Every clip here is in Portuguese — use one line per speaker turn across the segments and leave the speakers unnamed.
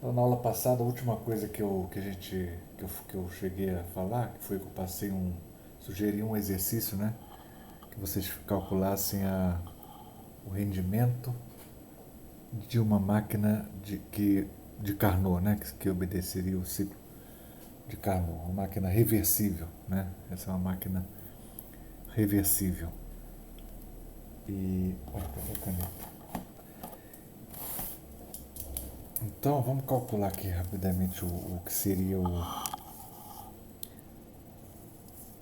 Então, na aula passada, a última coisa que eu cheguei a falar, que foi que eu sugeri um exercício, né? Que vocês calculassem o rendimento de uma máquina de Carnot, né? Que obedeceria o ciclo de Carnot, uma máquina reversível, né? Essa é uma máquina reversível. Cadê a caneta? Então, vamos calcular aqui rapidamente o que seria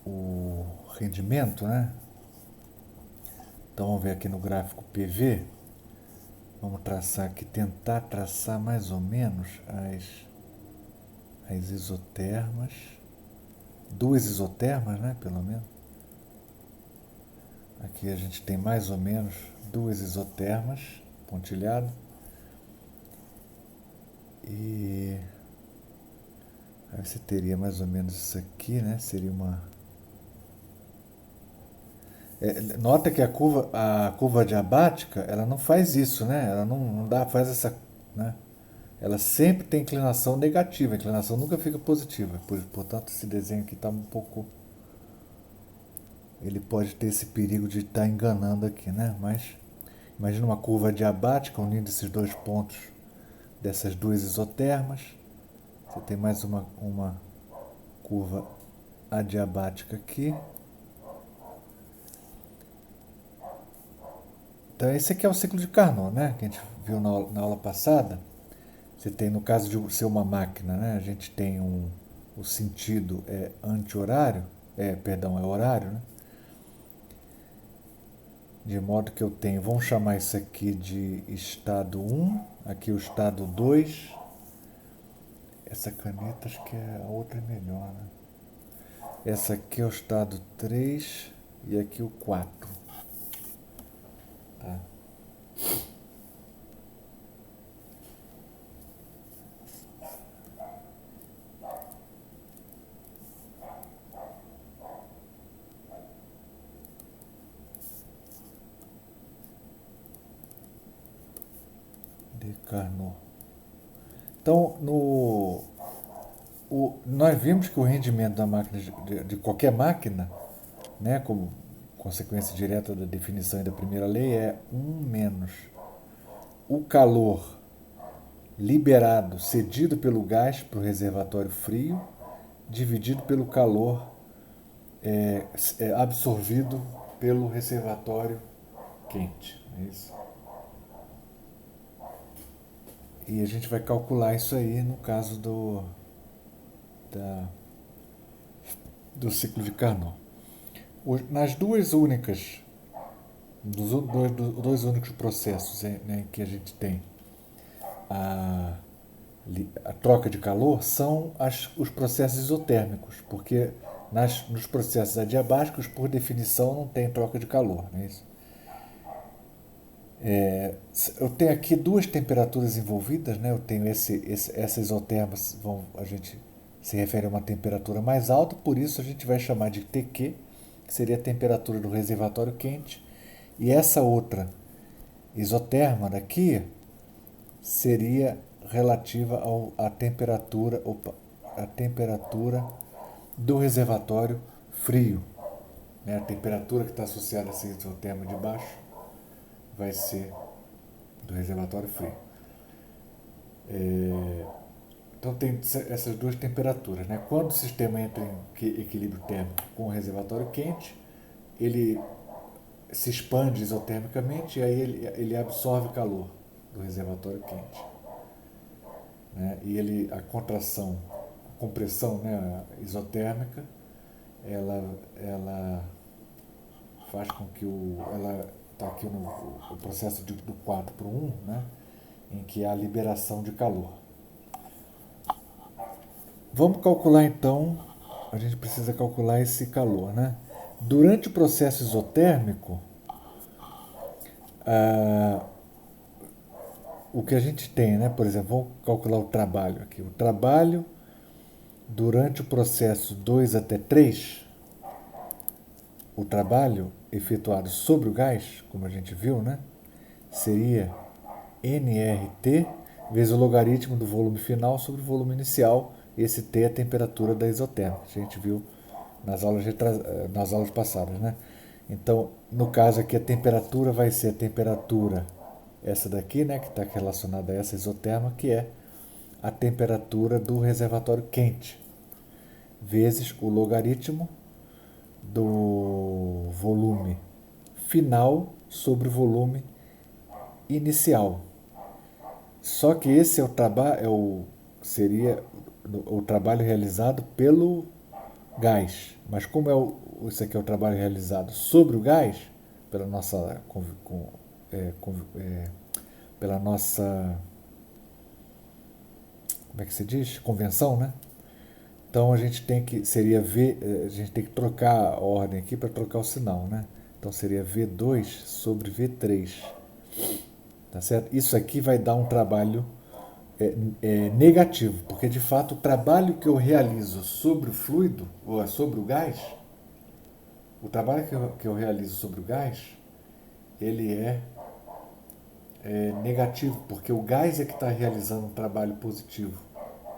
o rendimento, né? Então, vamos ver aqui no gráfico PV. Vamos traçar aqui, tentar traçar mais ou menos as isotermas. Duas isotermas, né? Pelo menos. Aqui a gente tem mais ou menos duas isotermas, pontilhado. E aí você teria mais ou menos isso aqui, né? Seria uma... nota que a curva diabática, ela não faz isso, né? Ela não faz essa, né? Ela sempre tem inclinação negativa, a inclinação nunca fica positiva. Portanto, esse desenho aqui está um pouco... Ele pode ter esse perigo de estar enganando aqui, né? Mas imagina uma curva diabática unindo esses dois pontos dessas duas isotermas. Você tem mais uma curva adiabática aqui. Então esse aqui é o ciclo de Carnot, né? Que a gente viu na aula passada. Você tem, no caso de ser uma máquina, né? A gente tem o sentido anti-horário, perdão, é horário, né? De modo que eu tenho, vamos chamar isso aqui de estado 1, aqui o estado 2. Essa caneta acho que a outra é melhor, né? Essa aqui é o estado 3 e aqui o 4. Tá? De Carnot. Então, nós vimos que o rendimento da máquina, de qualquer máquina, né, como consequência direta da definição e da primeira lei, é 1 menos o calor liberado, cedido pelo gás para o reservatório frio, dividido pelo calor absorvido pelo reservatório quente. É isso. E a gente vai calcular isso aí no caso da, do ciclo de Carnot. Nas duas únicas, dois únicos processos, né, que a gente tem a, a troca de calor são os processos isotérmicos, porque nos processos adiabáticos, por definição, não tem troca de calor. Não é isso? Eu tenho aqui duas temperaturas envolvidas, né? Eu tenho essas isotermas, a gente se refere a uma temperatura mais alta, por isso a gente vai chamar de TQ, que seria a temperatura do reservatório quente, e essa outra isoterma daqui seria relativa à temperatura do reservatório frio. Né? A temperatura que está associada a esse isoterma de baixo vai ser do reservatório frio. Então tem essas duas temperaturas. Né? Quando o sistema entra em equilíbrio térmico com o reservatório quente, ele se expande isotermicamente e aí ele absorve calor do reservatório quente. Né? E a contração, a compressão, né, isotérmica, ela faz com que ela está aqui no processo do 4 para o 1, né, em que há liberação de calor. Vamos calcular então, a gente precisa calcular esse calor, né? Durante o processo isotérmico, o que a gente tem, né? Por exemplo, vamos calcular o trabalho aqui. O trabalho durante o processo 2 até 3, o trabalho efetuado sobre o gás, como a gente viu, né? Seria nRT vezes o logaritmo do volume final sobre o volume inicial. Esse T é a temperatura da isotérmica. A gente viu nas aulas passadas, né? Então, no caso aqui, a temperatura vai ser a temperatura, essa daqui, né, que está relacionada a essa isotérmica, que é a temperatura do reservatório quente, vezes o logaritmo do volume final sobre o volume inicial. Só que esse é o trabalho, seria o trabalho realizado pelo gás. Mas como isso aqui é o trabalho realizado sobre o gás, pela nossa, pela nossa, como é que se diz? Convenção, né? Então a gente tem que, seria V, a gente tem que trocar a ordem aqui para trocar o sinal, né? Então seria V2 sobre V3, tá certo? Isso aqui vai dar um trabalho negativo, porque de fato o trabalho que eu realizo sobre o fluido, ou sobre o gás, o trabalho que eu realizo sobre o gás, ele é negativo, porque o gás é que está realizando um trabalho positivo.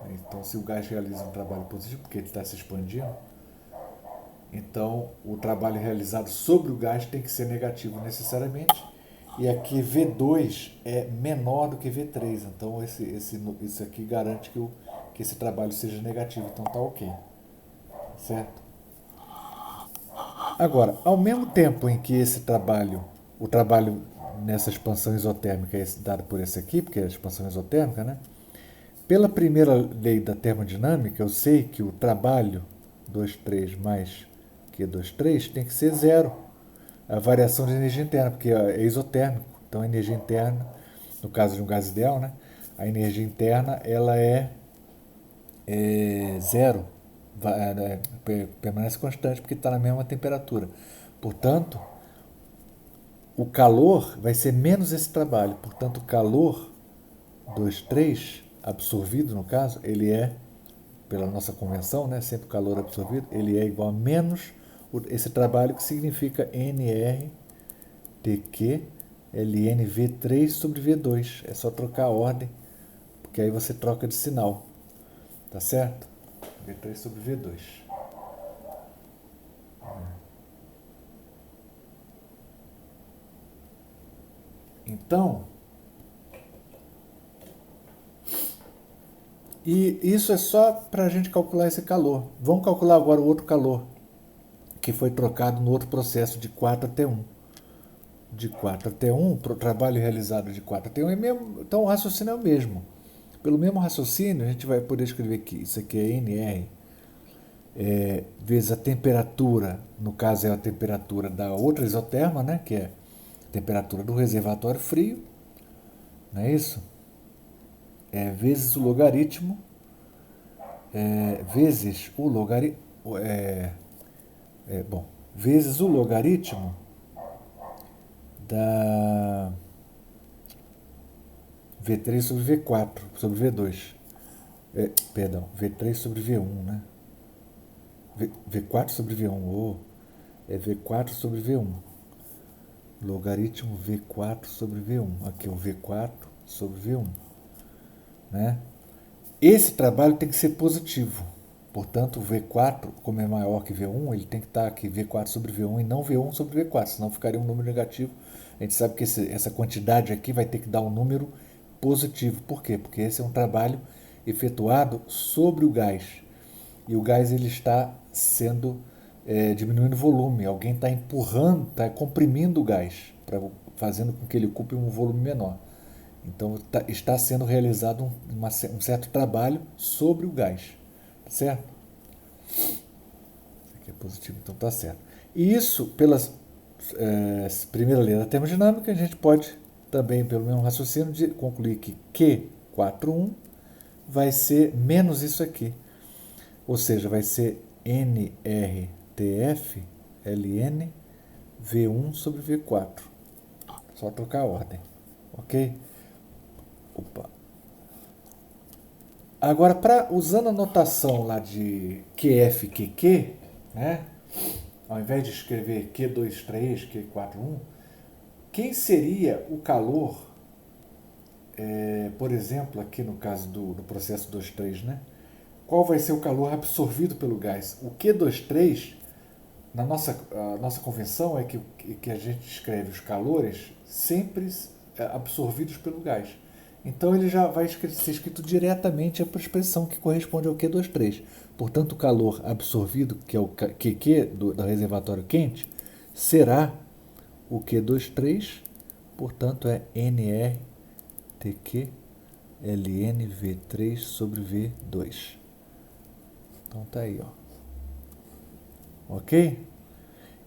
Então, se o gás realiza um trabalho positivo, porque ele está se expandindo, então o trabalho realizado sobre o gás tem que ser negativo necessariamente. E aqui V2 é menor do que V3, então isso aqui garante que esse trabalho seja negativo, então tá ok, certo? Agora, ao mesmo tempo em que o trabalho nessa expansão isotérmica é dado por esse aqui, porque é a expansão isotérmica, né? Pela primeira lei da termodinâmica, eu sei que o trabalho 2,3 mais Q2,3 tem que ser zero. A variação de energia interna, porque é isotérmico. Então a energia interna, no caso de um gás ideal, né? A energia interna ela é zero, permanece constante porque está na mesma temperatura. Portanto, o calor vai ser menos esse trabalho. Portanto, o calor 2,3 absorvido, no caso, ele é, pela nossa convenção, né, sempre o calor absorvido, ele é igual a menos esse trabalho, que significa NRTQ ln V3 sobre V2. É só trocar a ordem, porque aí você troca de sinal, tá certo? V3 sobre V2. Então, e isso é só para a gente calcular esse calor. Vamos calcular agora o outro calor, que foi trocado no outro processo de 4 até 1. De 4 até 1, para o trabalho realizado de 4 até 1 é mesmo, então o raciocínio é o mesmo. Pelo mesmo raciocínio, a gente vai poder escrever que isso aqui é NR vezes a temperatura, no caso é a temperatura da outra isoterma, né, que é a temperatura do reservatório frio, não é isso? Vezes o logaritmo, vezes o logaritmo, bom, vezes o logaritmo da V3 sobre V4 sobre V2. Perdão, V3 sobre V1, né? V4 sobre V1, é V4 sobre V1. Logaritmo V4 sobre V1. Aqui é o V4 sobre V1. Né? Esse trabalho tem que ser positivo. Portanto, o V4, como é maior que V1, ele tem que estar aqui V4 sobre V1 e não V1 sobre V4, senão ficaria um número negativo. A gente sabe que essa quantidade aqui vai ter que dar um número positivo. Por quê? Porque esse é um trabalho efetuado sobre o gás. E o gás ele está sendo diminuindo o volume. Alguém está empurrando, está comprimindo o gás, fazendo com que ele ocupe um volume menor. Então está sendo realizado um certo trabalho sobre o gás, certo? Isso aqui é positivo, então está certo. E isso, pela primeira lei da termodinâmica, a gente pode também, pelo mesmo raciocínio, de concluir que Q41 vai ser menos isso aqui. Ou seja, vai ser NRTF ln V1 sobre V4. Só trocar a ordem, ok? Opa. Agora, usando a notação lá de QF, QQ, né? Ao invés de escrever Q23, Q41, quem seria o calor por exemplo, aqui no caso do processo 2,3, né? Qual vai ser o calor absorvido pelo gás? O Q23, a nossa convenção é que a gente escreve os calores sempre absorvidos pelo gás. Então ele já vai ser escrito diretamente para a expressão que corresponde ao Q23. Portanto, o calor absorvido, que é o QQ do reservatório quente, será o Q23, portanto é NRTQ ln V3 sobre V2. Então tá aí, ó. Ok?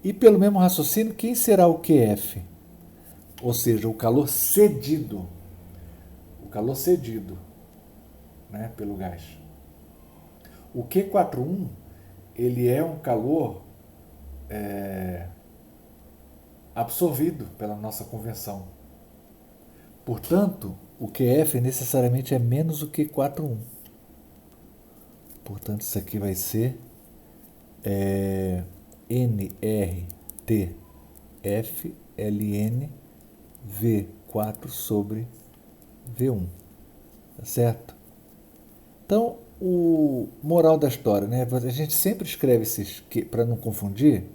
E pelo mesmo raciocínio, quem será o QF? Ou seja, o calor cedido. O calor cedido, né, pelo gás. O Q41, ele é um calor absorvido pela nossa convenção. Portanto, o QF necessariamente é menos o Q41. Portanto, isso aqui vai ser NRTF ln V4 sobre V1. Tá certo? Então, o moral da história, né? A gente sempre escreve esses, para não confundir,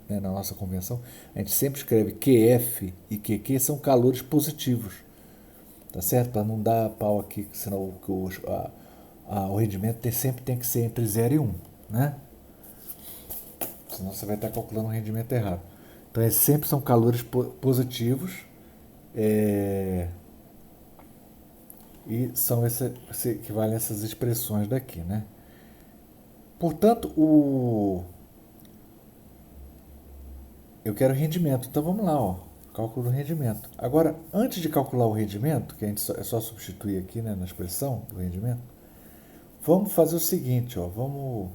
né, na nossa convenção, a gente sempre escreve QF e QQ são calores positivos. Tá certo? Para não dar pau aqui, senão o rendimento sempre tem que ser entre 0 e 1, né? Senão você vai estar calculando o rendimento errado. Então, sempre são calores positivos e são se equivalem a essas expressões daqui, né? Portanto, eu quero rendimento. Então, vamos lá, ó. Cálculo do rendimento. Agora, antes de calcular o rendimento, que é só substituir aqui, né, na expressão do rendimento, vamos fazer o seguinte, ó. Vamos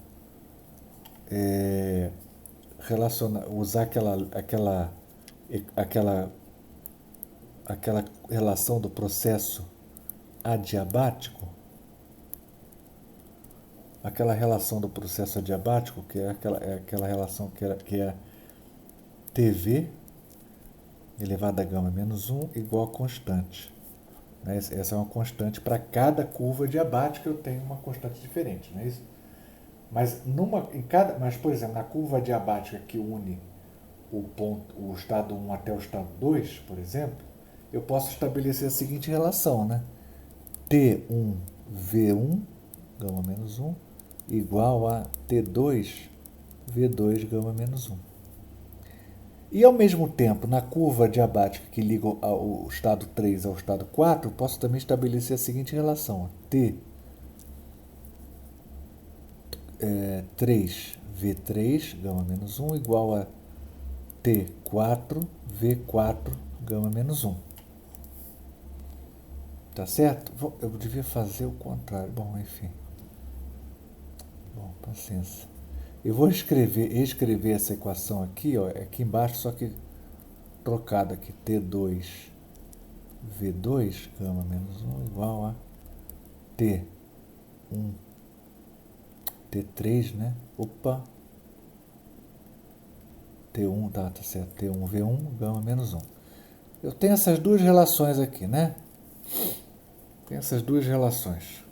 usar aquela relação do processo adiabático, aquela relação do processo adiabático, que é aquela relação que é TV elevado a gama menos 1 igual a constante. Né? Essa é uma constante para cada curva adiabática, eu tenho uma constante diferente, não é isso? Mas, por exemplo, na curva adiabática que une o estado 1 até o estado 2, por exemplo, eu posso estabelecer a seguinte relação, né? T1V1, gama menos 1, igual a T2V2, gama menos 1. E, ao mesmo tempo, na curva adiabática que liga o estado 3 ao estado 4, eu posso também estabelecer a seguinte relação. T3V3, gama menos 1, igual a T4V4, gama menos 1. Tá certo? Eu devia fazer o contrário. Bom, enfim. Bom, paciência. Eu vou escrever essa equação aqui, ó, aqui embaixo, só que trocado aqui. T2V2, gama menos 1, igual a T3, né? Opa! T1, tá certo. T1V1, gama menos 1. Eu tenho essas duas relações aqui, né? Tem essas duas relações.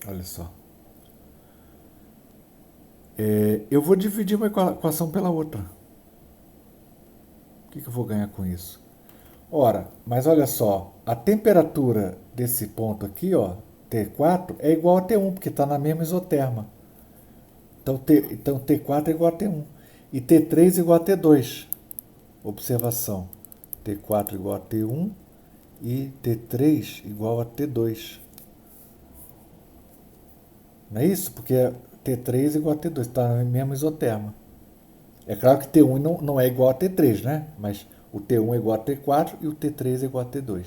Olha só. Eu vou dividir uma equação pela outra. O que eu vou ganhar com isso? Ora, mas olha só. A temperatura desse ponto aqui, ó, T4, é igual a T1, porque está na mesma isoterma. Então, T4 é igual a T1. E T3 é igual a T2. Observação. T4 igual a T1 e T3 igual a T2. Não é isso? Porque T3 igual a T2, está na mesma isoterma. É claro que T1 não é igual a T3, né? Mas o T1 é igual a T4 e o T3 é igual a T2.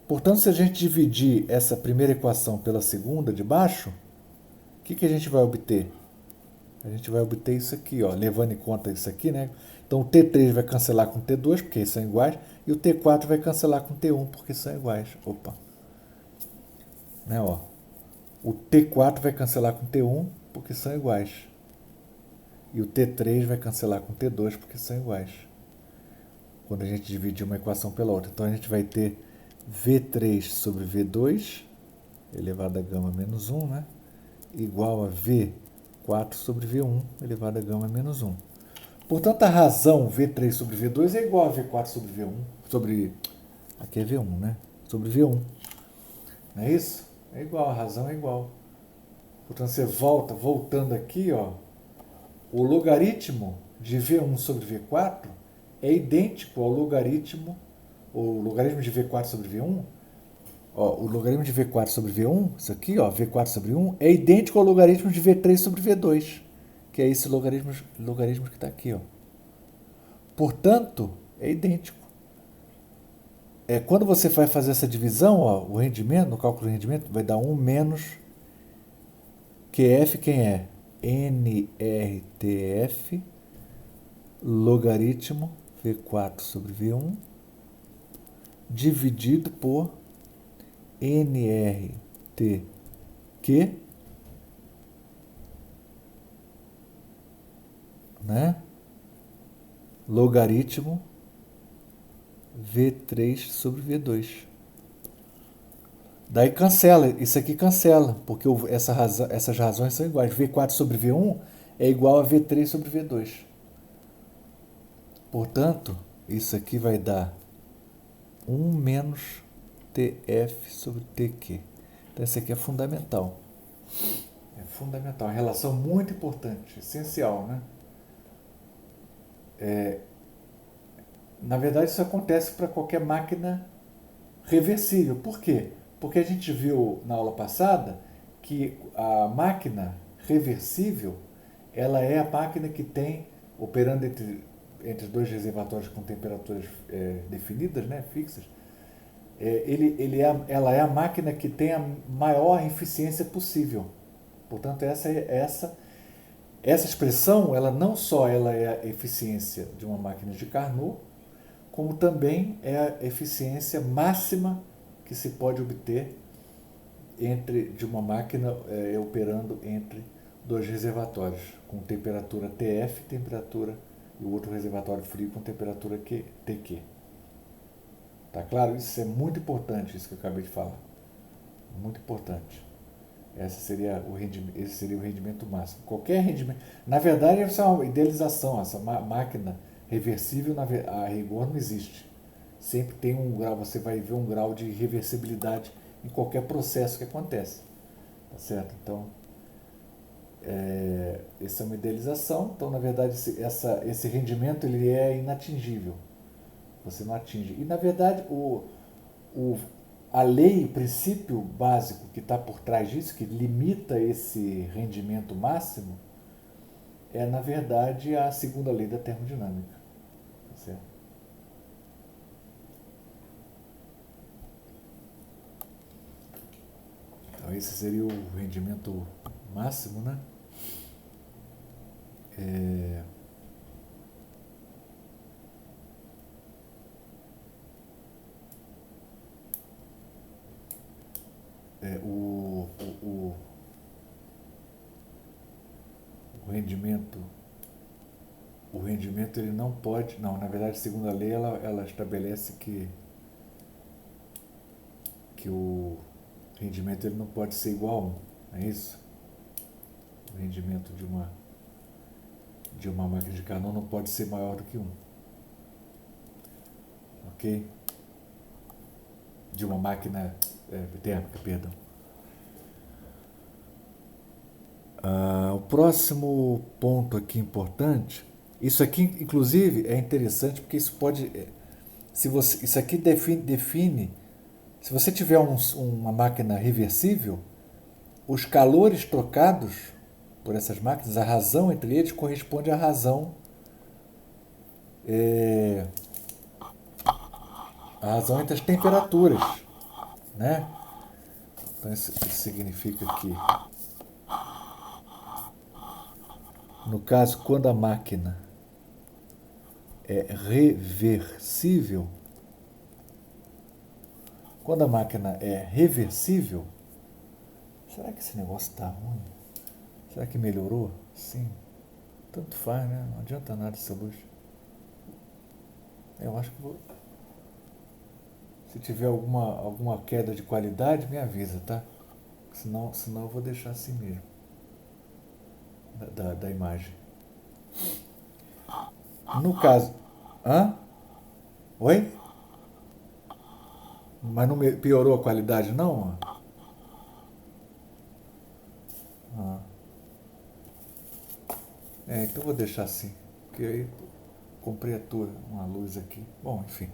Portanto, se a gente dividir essa primeira equação pela segunda de baixo, o que a gente vai obter? A gente vai obter isso aqui, ó, levando em conta isso aqui, né? Então o T3 vai cancelar com o T2, porque eles são iguais, e o T4 vai cancelar com o T1, porque são iguais. Opa! Né, ó. O T4 vai cancelar com o T1, porque são iguais. E o T3 vai cancelar com o T2, porque são iguais. Quando a gente dividir uma equação pela outra. Então a gente vai ter V3 sobre V2 elevado a gama menos 1, né? Igual a V4 sobre V1 elevado a gama menos 1. Portanto, a razão V3 sobre V2 é igual a V4 sobre V1, sobre... Aqui é V1, né? Sobre V1. Não é isso? É igual, a razão é igual. Portanto, você voltando aqui, ó, o logaritmo de V1 sobre V4 é idêntico ao logaritmo, o logaritmo de V4 sobre V1, ó, o logaritmo de V4 sobre V1, isso aqui, ó, V4 sobre 1, é idêntico ao logaritmo de V3 sobre V2, que é esse logaritmo que está aqui, ó. Portanto, é idêntico. Quando você vai fazer essa divisão, ó, o rendimento, no cálculo do rendimento, vai dar 1 menos QF, quem é? NRTF, logaritmo V4 sobre V1, dividido por NRTQ, né? Logaritmo V3 sobre V2. Daí cancela, isso aqui cancela, porque essas razões são iguais. V4 sobre V1 é igual a V3 sobre V2. Portanto, isso aqui vai dar 1 menos TF sobre TQ. Então, isso aqui é fundamental. É fundamental, uma relação muito importante, essencial, né? Na verdade, isso acontece para qualquer máquina reversível. Por quê? Porque a gente viu na aula passada que a máquina reversível, ela é a máquina que tem, operando entre dois reservatórios com temperaturas definidas, né, fixas, ela é a máquina que tem a maior eficiência possível. Portanto, essa expressão, ela não só ela é a eficiência de uma máquina de Carnot, como também é a eficiência máxima que se pode obter de uma máquina operando entre dois reservatórios, com temperatura TF e o outro reservatório frio com temperatura TQ. Tá claro? Isso é muito importante, isso que eu acabei de falar. Muito importante. Esse seria o rendimento máximo. Qualquer rendimento. Na verdade, isso é uma idealização. Essa máquina reversível, a rigor, não existe. Sempre tem um grau, você vai ver um grau de reversibilidade em qualquer processo que acontece. Tá certo? Então, essa é uma idealização. Então, na verdade, esse rendimento ele é inatingível. Você não atinge. E, na verdade, a lei, o princípio básico que está por trás disso, que limita esse rendimento máximo, é, na verdade, a segunda lei da termodinâmica. Tá certo? Então, esse seria o rendimento máximo, né? O rendimento, ele não pode, não, na verdade, segundo a lei, ela estabelece que o rendimento ele não pode ser igual a 1, é isso? O rendimento de uma máquina de Carnot não pode ser maior do que 1. Ok? De uma máquina térmica, perdão. O próximo ponto aqui importante, isso aqui inclusive é interessante porque isso pode, isso aqui define, se você tiver uma máquina reversível, os calores trocados por essas máquinas, a razão entre eles corresponde à razão entre as temperaturas, né? Então isso significa que, no caso, quando a máquina é reversível, será que esse negócio está ruim? Será que melhorou? Sim. Tanto faz, né? Não adianta nada essa luz. Eu acho que vou... Se tiver alguma queda de qualidade, me avisa, tá? Senão eu vou deixar assim mesmo, da imagem. No caso... Hã? Oi? Mas não piorou a qualidade, não? Ah. Então eu vou deixar assim. Porque aí comprei uma luz aqui. Bom, enfim.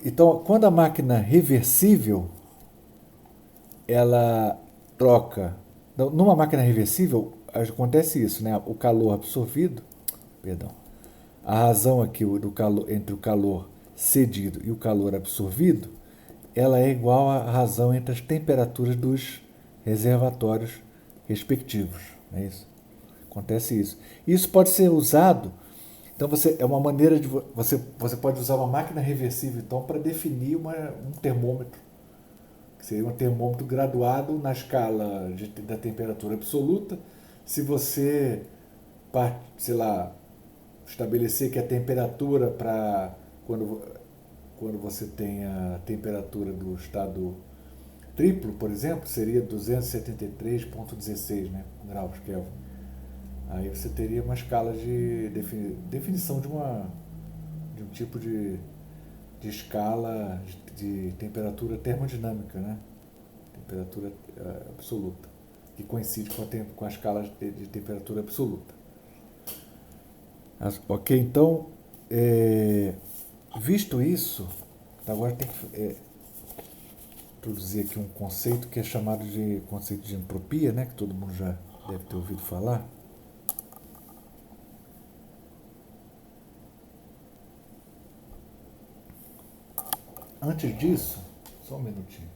Então, quando a máquina reversível, ela troca... Numa máquina reversível, acontece isso, né? O calor absorvido, perdão, a razão aqui do calor, entre o calor cedido e o calor absorvido, ela é igual à razão entre as temperaturas dos reservatórios respectivos. É isso. Acontece isso. Isso pode ser usado. Então é uma maneira de você pode usar uma máquina reversível então para definir um termômetro, que seria um termômetro graduado na escala da temperatura absoluta. Se você, sei lá, estabelecer que a temperatura para quando você tem a temperatura do estado triplo, por exemplo, seria 273,16, né, graus Kelvin. Aí você teria uma escala de definição de um tipo de escala de temperatura termodinâmica, né? Temperatura absoluta, que coincide com a escala de temperatura absoluta. Ok, então, visto isso, agora tem que introduzir aqui um conceito que é chamado de conceito de entropia, né? Que todo mundo já deve ter ouvido falar. Antes disso, só um minutinho.